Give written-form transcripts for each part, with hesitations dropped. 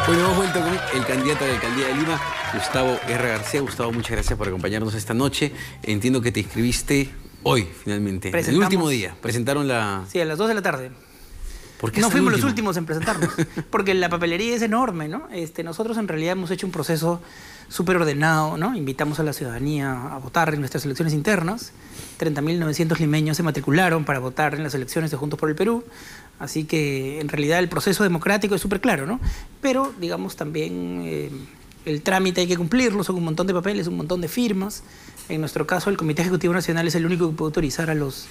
Bueno, hemos vuelto con el candidato a la alcaldía de Lima, Gustavo R. García. Gustavo, muchas gracias por acompañarnos esta noche. Entiendo que te inscribiste hoy, finalmente. El último día. Presentaron la... Sí, a las 2 de la tarde. ¿Por qué no fuimos los últimos en presentarnos, porque la papelería es enorme, ¿no? Nosotros en realidad hemos hecho un proceso súper ordenado, ¿no? Invitamos a la ciudadanía a votar en nuestras elecciones internas. 30.900 limeños se matricularon para votar en las elecciones de Juntos por el Perú. Así que en realidad el proceso democrático es súper claro, ¿no? Pero, digamos, también el trámite hay que cumplirlo, son un montón de papeles, un montón de firmas. En nuestro caso, el Comité Ejecutivo Nacional es el único que puede autorizar a los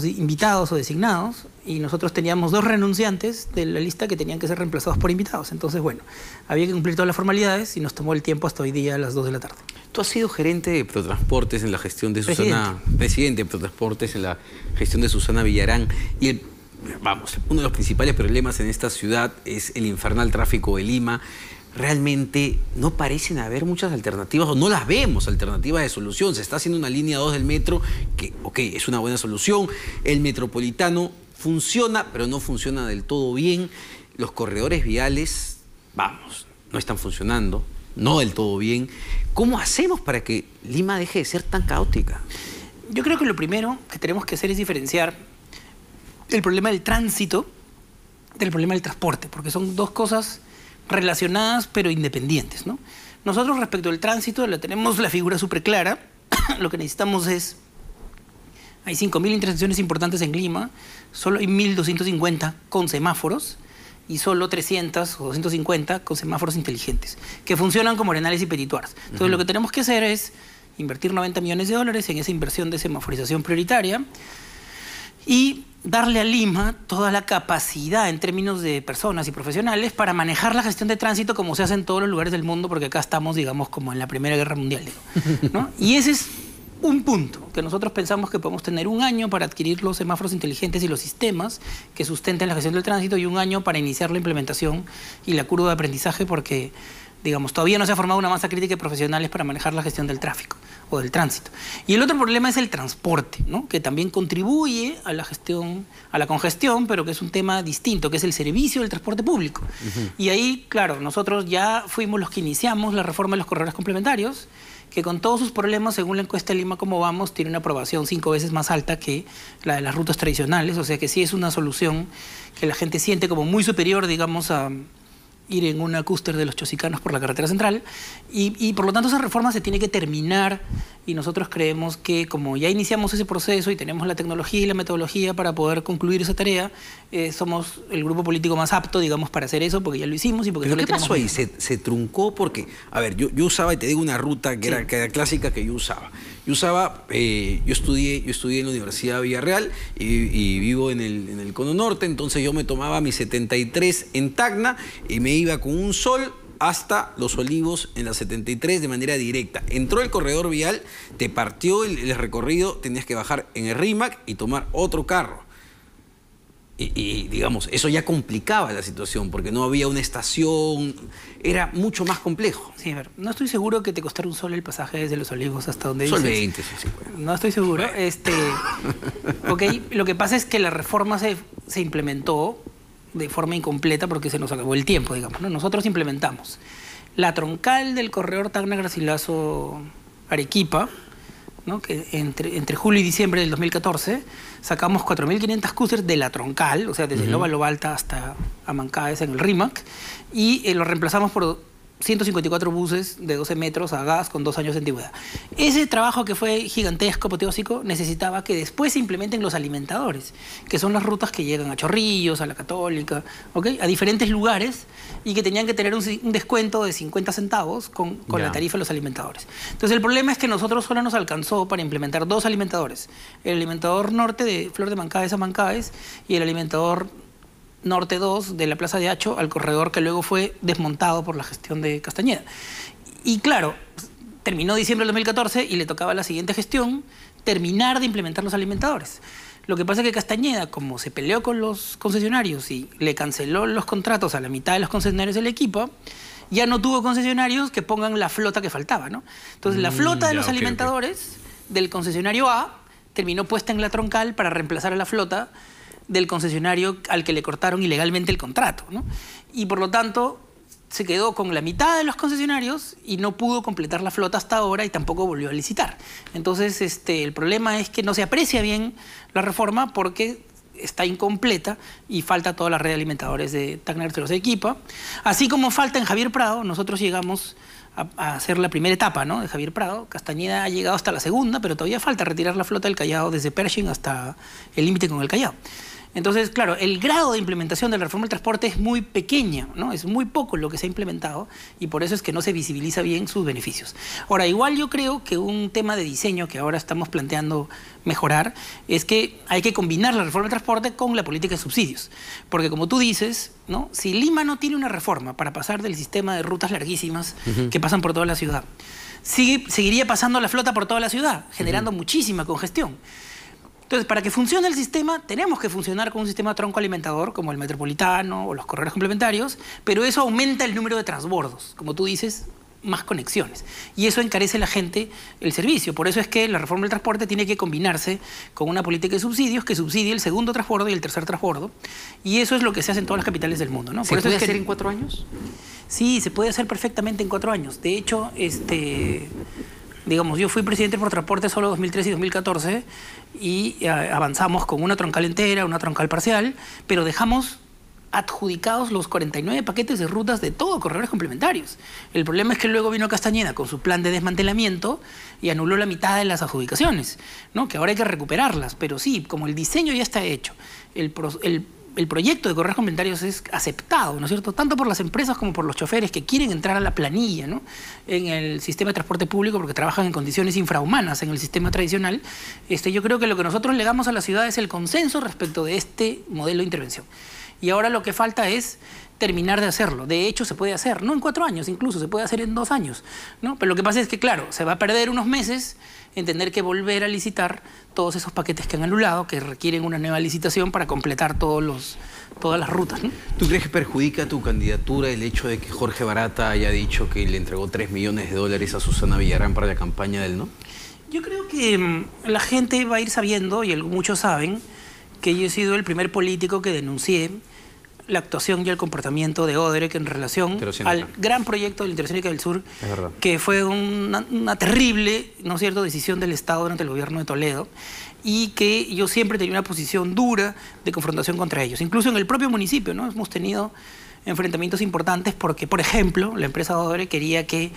invitados o designados, y nosotros teníamos 2 renunciantes de la lista que tenían que ser reemplazados por invitados. Entonces, bueno, había que cumplir todas las formalidades y nos tomó el tiempo hasta hoy día a las 2 de la tarde. Tú has sido gerente de Protransportes en la gestión de Susana... Presidente de Protransportes en la gestión de Susana Villarán, y uno de los principales problemas en esta ciudad es el infernal tráfico de Lima. Realmente no parecen haber muchas alternativas, o no las vemos, alternativas de solución. Se está haciendo una línea 2 del metro que, ok, es una buena solución. El metropolitano funciona, pero no funciona del todo bien. Los corredores viales, no están funcionando, no del todo bien. ¿Cómo hacemos para que Lima deje de ser tan caótica? Yo creo que lo primero que tenemos que hacer es diferenciar el problema del tránsito del problema del transporte, porque son dos cosas relacionadas pero independientes, ¿no? Nosotros respecto al tránsito tenemos la figura súper clara. Lo que necesitamos es... Hay 5.000 intersecciones importantes en Lima, solo hay 1.250 con semáforos y solo 300 o 250 con semáforos inteligentes, que funcionan como arenales y petituars. Entonces lo que tenemos que hacer es invertir 90 millones de dólares en esa inversión de semaforización prioritaria y darle a Lima toda la capacidad en términos de personas y profesionales para manejar la gestión de tránsito como se hace en todos los lugares del mundo, porque acá estamos, digamos, como en la Primera Guerra Mundial, ¿no? Y ese es un punto, que nosotros pensamos que podemos tener 1 año para adquirir los semáforos inteligentes y los sistemas que sustenten la gestión del tránsito, y 1 año para iniciar la implementación y la curva de aprendizaje, porque, digamos, todavía no se ha formado una masa crítica de profesionales para manejar la gestión del tráfico o del tránsito. Y el otro problema es el transporte, ¿no? Que también contribuye a la gestión, a la congestión, pero que es un tema distinto, que es el servicio del transporte público. Y ahí, claro, nosotros ya fuimos los que iniciamos la reforma de los corredores complementarios, que con todos sus problemas, según la encuesta de Lima Cómo Vamos, tiene una aprobación 5 veces más alta que la de las rutas tradicionales. O sea que sí es una solución que la gente siente como muy superior, digamos, a ir en una cúster de los chosicanos por la carretera central, y por lo tanto esa reforma se tiene que terminar, y nosotros creemos que como ya iniciamos ese proceso y tenemos la tecnología y la metodología para poder concluir esa tarea, somos el grupo político más apto, digamos, para hacer eso, porque ya lo hicimos y porque ¿Pero qué pasó ahí? ¿Se truncó? Porque, a ver, yo usaba, y te digo una ruta que era clásica que yo usaba. Yo estudié en la Universidad de Villarreal y vivo en el Cono Norte. Entonces yo me tomaba mi 73 en Tacna y me iba con un sol hasta Los Olivos en la 73 de manera directa. Entró el corredor vial, te partió el recorrido, tenías que bajar en el RIMAC y tomar otro carro. Y digamos, eso ya complicaba la situación, porque no había una estación, era mucho más complejo. Sí, a ver, no estoy seguro que te costara un sol el pasaje desde Los Olivos hasta donde dices. Sol 20, sí. Bueno. No estoy seguro. Ok, lo que pasa es que la reforma se implementó de forma incompleta porque se nos acabó el tiempo, digamos, ¿no? Nosotros implementamos la troncal del corredor Tacna-Garcilaso-Arequipa, ¿no? Que entre julio y diciembre del 2014 sacamos 4.500 cústers de la troncal, o sea, desde Lóvalo Balta hasta Amancaes en el RIMAC, y lo reemplazamos por 154 buses de 12 metros a gas con 2 años de antigüedad. Ese trabajo, que fue gigantesco, apoteósico, necesitaba que después se implementen los alimentadores, que son las rutas que llegan a Chorrillos, a la Católica, ¿okay? A diferentes lugares, y que tenían que tener un descuento de 50 centavos con la tarifa de los alimentadores. Entonces el problema es que nosotros solo nos alcanzó para implementar 2 alimentadores. El alimentador norte de Flor de Mancaes a Mancaes y el alimentador Norte 2 de la Plaza de Hacho al corredor, que luego fue desmontado por la gestión de Castañeda. Y claro, terminó diciembre del 2014 y le tocaba a la siguiente gestión terminar de implementar los alimentadores. Lo que pasa es que Castañeda, como se peleó con los concesionarios y le canceló los contratos a la mitad de los concesionarios del equipo, ya no tuvo concesionarios que pongan la flota que faltaba, ¿no? Entonces la flota de los alimentadores del concesionario A terminó puesta en la troncal para reemplazar a la flota del concesionario al que le cortaron ilegalmente el contrato, ¿no? Y por lo tanto se quedó con la mitad de los concesionarios y no pudo completar la flota hasta ahora y tampoco volvió a licitar. Entonces, el problema es que no se aprecia bien la reforma porque está incompleta y falta toda la red de alimentadores de Tacna, Arterosa y Arequipa. Así como falta en Javier Prado, nosotros llegamos a hacer la primera etapa, ¿no?, de Javier Prado. Castañeda ha llegado hasta la segunda, pero todavía falta retirar la flota del Callao desde Pershing hasta el límite con el Callao. Entonces, claro, el grado de implementación de la reforma del transporte es muy pequeña, ¿no? Es muy poco lo que se ha implementado y por eso es que no se visibiliza bien sus beneficios. Ahora, igual yo creo que un tema de diseño que ahora estamos planteando mejorar es que hay que combinar la reforma del transporte con la política de subsidios. Porque como tú dices, ¿no?, si Lima no tiene una reforma para pasar del sistema de rutas larguísimas que pasan por toda la ciudad, seguiría pasando la flota por toda la ciudad, generando muchísima congestión. Entonces, para que funcione el sistema, tenemos que funcionar con un sistema tronco alimentador como el metropolitano o los corredores complementarios, pero eso aumenta el número de transbordos, como tú dices, más conexiones. Y eso encarece a la gente el servicio. Por eso es que la reforma del transporte tiene que combinarse con una política de subsidios que subsidie el segundo transbordo y el tercer transbordo. Y eso es lo que se hace en todas las capitales del mundo, ¿no? ¿Se puede hacer en 4 años? Sí, se puede hacer perfectamente en 4 años. De hecho, digamos, yo fui presidente por transporte solo 2013 y 2014 y avanzamos con una troncal entera, una troncal parcial, pero dejamos adjudicados los 49 paquetes de rutas de todo corredores complementarios. El problema es que luego vino Castañeda con su plan de desmantelamiento y anuló la mitad de las adjudicaciones, ¿no?, que ahora hay que recuperarlas. Pero sí, como el diseño ya está hecho, el proyecto de corredores complementarios es aceptado, ¿no es cierto?, tanto por las empresas como por los choferes que quieren entrar a la planilla, ¿no?, en el sistema de transporte público porque trabajan en condiciones infrahumanas en el sistema tradicional. Yo creo que lo que nosotros legamos a la ciudad es el consenso respecto de este modelo de intervención. Y ahora lo que falta es terminar de hacerlo. De hecho, se puede hacer, no en 4 años, incluso se puede hacer en 2 años, ¿no? Pero lo que pasa es que, claro, se va a perder unos meses en tener que volver a licitar todos esos paquetes que han anulado, que requieren una nueva licitación para completar todas las rutas, ¿no? ¿Tú crees que perjudica tu candidatura el hecho de que Jorge Barata haya dicho que le entregó $3 millones a Susana Villarán para la campaña del no? Yo creo que la gente va a ir sabiendo, y muchos saben, que yo he sido el primer político que denuncié la actuación y el comportamiento de Odebrecht en relación al gran proyecto de la Interoceánica del Sur, que fue una terrible, ¿no es cierto?, decisión del Estado durante el gobierno de Toledo, y que yo siempre tenía una posición dura de confrontación contra ellos. Incluso en el propio municipio, ¿no?, hemos tenido enfrentamientos importantes porque, por ejemplo, la empresa Odebrecht quería que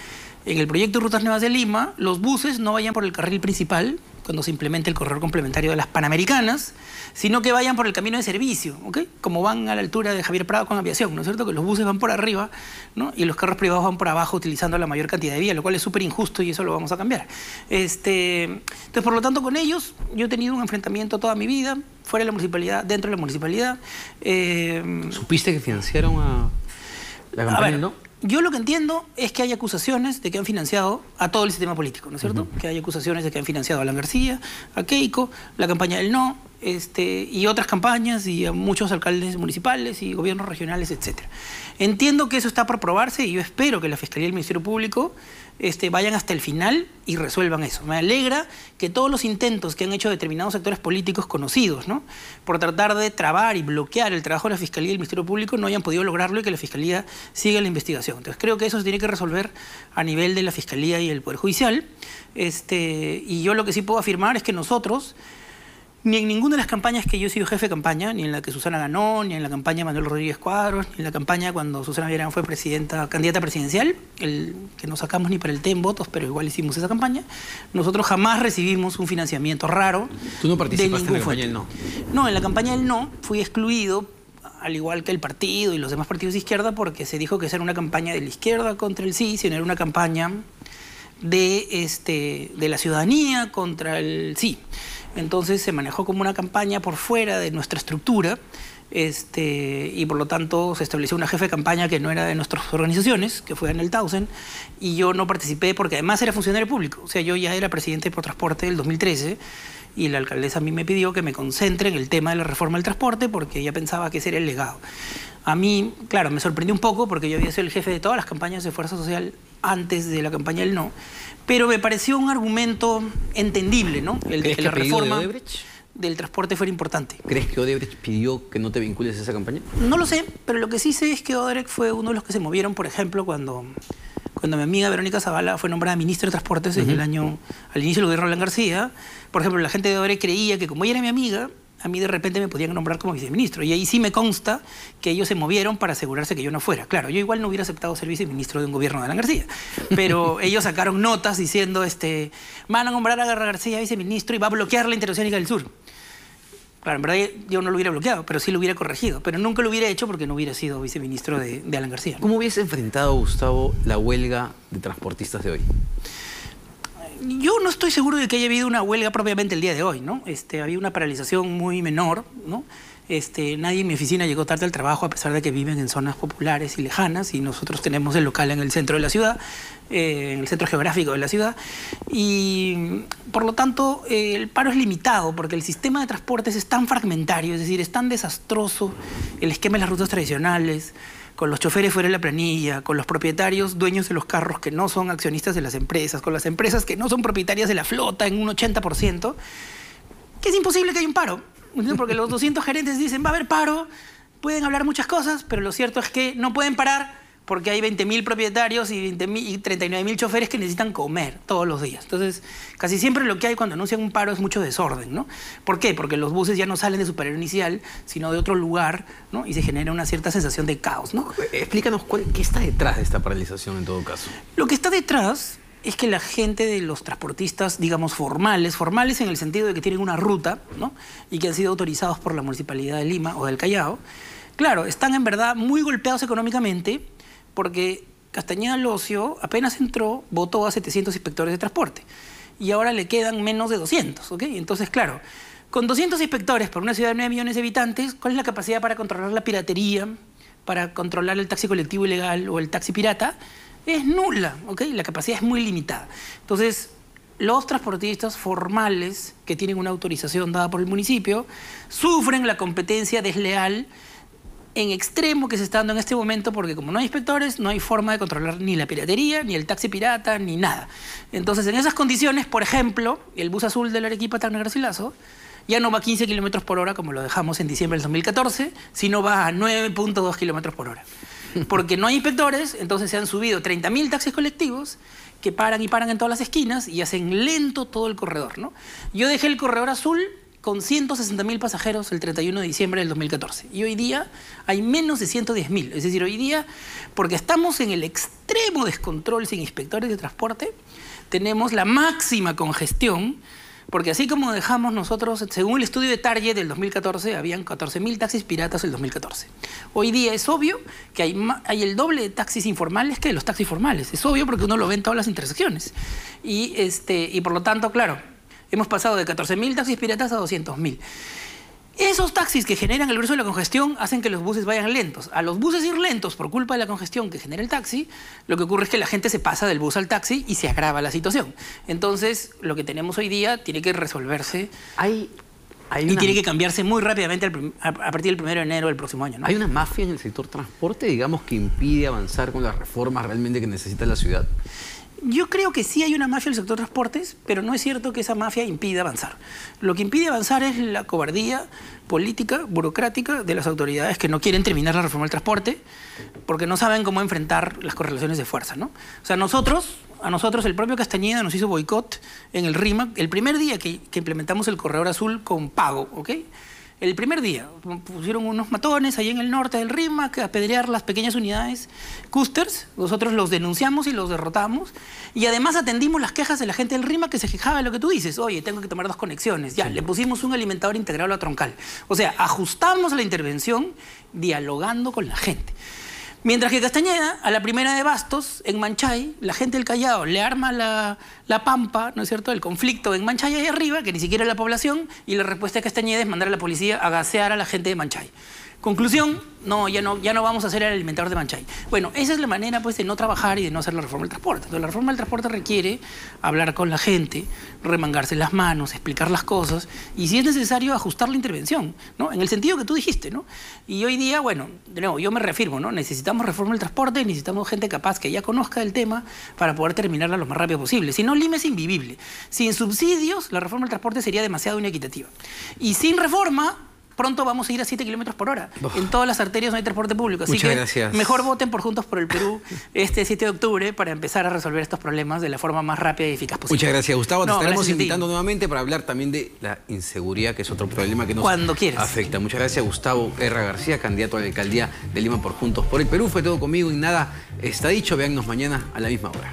en el proyecto de Rutas Nuevas de Lima los buses no vayan por el carril principal cuando se implemente el corredor complementario de las Panamericanas, sino que vayan por el camino de servicio, ¿ok?, como van a la altura de Javier Prado con aviación, ¿no es cierto?, que los buses van por arriba, ¿no?, y los carros privados van por abajo utilizando la mayor cantidad de vía, lo cual es súper injusto y eso lo vamos a cambiar. Entonces, por lo tanto, con ellos yo he tenido un enfrentamiento toda mi vida, fuera de la municipalidad, dentro de la municipalidad. ¿Supiste que financiaron a la campaña del no? Yo lo que entiendo es que hay acusaciones de que han financiado a todo el sistema político, ¿no es cierto? Que hay acusaciones de que han financiado a Alan García, a Keiko, la campaña del no, y otras campañas, y a muchos alcaldes municipales y gobiernos regionales, etc. Entiendo que eso está por probarse y yo espero que la Fiscalía y el Ministerio Público vayan hasta el final y resuelvan eso. Me alegra que todos los intentos que han hecho determinados sectores políticos conocidos, ¿no?, por tratar de trabar y bloquear el trabajo de la Fiscalía y el Ministerio Público no hayan podido lograrlo y que la Fiscalía siga la investigación. Entonces creo que eso se tiene que resolver a nivel de la Fiscalía y el Poder Judicial. Y yo lo que sí puedo afirmar es que nosotros, ni en ninguna de las campañas que yo he sido jefe de campaña, ni en la que Susana ganó, ni en la campaña de Manuel Rodríguez Cuadros, ni en la campaña cuando Susana Villarán fue candidata presidencial, que no sacamos ni para el TEN votos, pero igual hicimos esa campaña, nosotros jamás recibimos un financiamiento raro. ¿Tú no participaste en la campaña del no? No, en la campaña del no fui excluido, al igual que el partido y los demás partidos de izquierda, porque se dijo que esa era una campaña de la izquierda contra el sí, sino era una campaña de la ciudadanía contra el sí. Entonces se manejó como una campaña por fuera de nuestra estructura, y por lo tanto se estableció una jefe de campaña que no era de nuestras organizaciones, que fue Anel Tausen, y yo no participé porque además era funcionario público. O sea, yo ya era presidente de Protransporte del 2013 y la alcaldesa a mí me pidió que me concentre en el tema de la reforma del transporte porque ella pensaba que ese era el legado. A mí, claro, me sorprendió un poco porque yo había sido el jefe de todas las campañas de Fuerza Social antes de la campaña del no, pero me pareció un argumento entendible, ¿no? El de que la reforma... ¿De Odebrecht? del transporte fuera importante. ¿Crees que Odebrecht pidió que no te vincules a esa campaña? No lo sé, pero lo que sí sé es que Odebrecht fue uno de los que se movieron, por ejemplo, cuando mi amiga Verónica Zavala fue nombrada ministra de Transportes en el año, al inicio del gobierno de Alan García. Por ejemplo, la gente de Odebrecht creía que como ella era mi amiga, a mí de repente me podían nombrar como viceministro. Y ahí sí me consta que ellos se movieron para asegurarse que yo no fuera. Claro, yo igual no hubiera aceptado ser viceministro de un gobierno de Alan García. Pero ellos sacaron notas diciendo, van a nombrar a García viceministro y va a bloquear la Interoceánica del Sur. Claro, en verdad yo no lo hubiera bloqueado, pero sí lo hubiera corregido. Pero nunca lo hubiera hecho porque no hubiera sido viceministro de Alan García. ¿Cómo hubiese enfrentado, Gustavo, la huelga de transportistas de hoy? Yo no estoy seguro de que haya habido una huelga propiamente el día de hoy, ¿no? Había una paralización muy menor, ¿no? Nadie en mi oficina llegó tarde al trabajo a pesar de que viven en zonas populares y lejanas y nosotros tenemos el local en el centro de la ciudad, en el centro geográfico de la ciudad y por lo tanto el paro es limitado porque el sistema de transportes es tan fragmentario, es decir, es tan desastroso el esquema de las rutas tradicionales, con los choferes fuera de la planilla, con los propietarios dueños de los carros que no son accionistas de las empresas, con las empresas que no son propietarias de la flota en un 80%, que es imposible que haya un paro. Porque los 200 gerentes dicen, va a haber paro, pueden hablar muchas cosas, pero lo cierto es que no pueden parar porque hay 20.000 propietarios y 39.000 choferes que necesitan comer todos los días. Entonces, casi siempre lo que hay cuando anuncian un paro es mucho desorden, ¿no? ¿Por qué? Porque los buses ya no salen de su parada inicial, sino de otro lugar, ¿no? Y se genera una cierta sensación de caos, ¿no? Explícanos qué está detrás de esta paralización en todo caso. Lo que está detrás es que la gente de los transportistas, digamos, formales en el sentido de que tienen una ruta, ¿no? Y que han sido autorizados por la Municipalidad de Lima o del Callao, claro, están en verdad muy golpeados económicamente porque Castañeda Locio apenas entró, votó a 700 inspectores de transporte y ahora le quedan menos de 200, ¿ok? Entonces, claro, con 200 inspectores por una ciudad de 9 millones de habitantes, ¿cuál es la capacidad para controlar la piratería, para controlar el taxi colectivo ilegal o el taxi pirata? Es nula, ¿ok? La capacidad es muy limitada. Entonces, los transportistas formales que tienen una autorización dada por el municipio sufren la competencia desleal en extremo que se está dando en este momento porque como no hay inspectores, no hay forma de controlar ni la piratería, ni el taxi pirata, ni nada. Entonces, en esas condiciones, por ejemplo, el bus azul del Arequipa Tacna Garcilaso ya no va a 15 kilómetros por hora como lo dejamos en diciembre del 2014, sino va a 9.2 kilómetros por hora. Porque no hay inspectores, entonces se han subido 30.000 taxis colectivos que paran y paran en todas las esquinas y hacen lento todo el corredor, ¿no? Yo dejé el corredor azul con 160.000 pasajeros el 31 de diciembre del 2014. Y hoy día hay menos de 110.000. Es decir, hoy día, porque estamos en el extremo descontrol sin inspectores de transporte, tenemos la máxima congestión, porque así como dejamos nosotros, según el estudio de Target del 2014, habían 14.000 taxis piratas el 2014. Hoy día es obvio que hay el doble de taxis informales que de los taxis formales. Es obvio porque uno lo ve en todas las intersecciones. Y por lo tanto, claro, hemos pasado de 14.000 taxis piratas a 200.000. Esos taxis que generan el grueso de la congestión hacen que los buses vayan lentos. A los buses ir lentos por culpa de la congestión que genera el taxi, lo que ocurre es que la gente se pasa del bus al taxi y se agrava la situación. Entonces, lo que tenemos hoy día tiene que resolverse y tiene que cambiarse muy rápidamente a partir del 1 de enero del próximo año, ¿no? ¿Hay una mafia en el sector transporte, digamos, que impide avanzar con las reformas realmente que necesita la ciudad? Yo creo que sí hay una mafia en el sector transportes, pero no es cierto que esa mafia impida avanzar. Lo que impide avanzar es la cobardía política, burocrática de las autoridades que no quieren terminar la reforma del transporte porque no saben cómo enfrentar las correlaciones de fuerza, ¿no? O sea, a nosotros el propio Castañeda nos hizo boicot en el RIMAC el primer día que implementamos el corredor azul con pago, ¿ok? El primer día pusieron unos matones ahí en el norte del RIMAC a apedrear las pequeñas unidades cústers. Nosotros los denunciamos y los derrotamos. Y además atendimos las quejas de la gente del RIMAC que se quejaba de lo que tú dices. Oye, tengo que tomar 2 conexiones. Ya, le pusimos un alimentador integrado a la troncal. O sea, ajustamos la intervención dialogando con la gente. Mientras que Castañeda, a la primera de Bastos, en Manchay, la gente del Callao le arma la pampa, ¿no es cierto?, el conflicto en Manchay ahí arriba, que ni siquiera es la población, y la respuesta de Castañeda es mandar a la policía a gasear a la gente de Manchay. Conclusión, no, ya no vamos a hacer el alimentador de Manchay. Bueno, esa es la manera pues de no trabajar y de no hacer la reforma del transporte. Entonces, la reforma del transporte requiere hablar con la gente, remangarse las manos, explicar las cosas y si es necesario ajustar la intervención, ¿no? En el sentido que tú dijiste, ¿no? Y hoy día, bueno, de nuevo, yo me reafirmo, ¿no? Necesitamos reforma del transporte, necesitamos gente capaz que ya conozca el tema para poder terminarla lo más rápido posible. Si no, Lima es invivible. Sin subsidios, la reforma del transporte sería demasiado inequitativa. Y sin reforma, pronto vamos a ir a 7 kilómetros por hora. En todas las arterias no hay transporte público. Así Muchas que gracias. Mejor voten por Juntos por el Perú este 7 de octubre para empezar a resolver estos problemas de la forma más rápida y eficaz posible. Muchas gracias, Gustavo. Te estaremos gracias invitando nuevamente para hablar también de la inseguridad, que es otro problema que nos Cuando quieras. afecta. Muchas gracias, Gustavo R. García, candidato a la alcaldía de Lima por Juntos por el Perú. Fue todo conmigo y nada está dicho. Véannos mañana a la misma hora.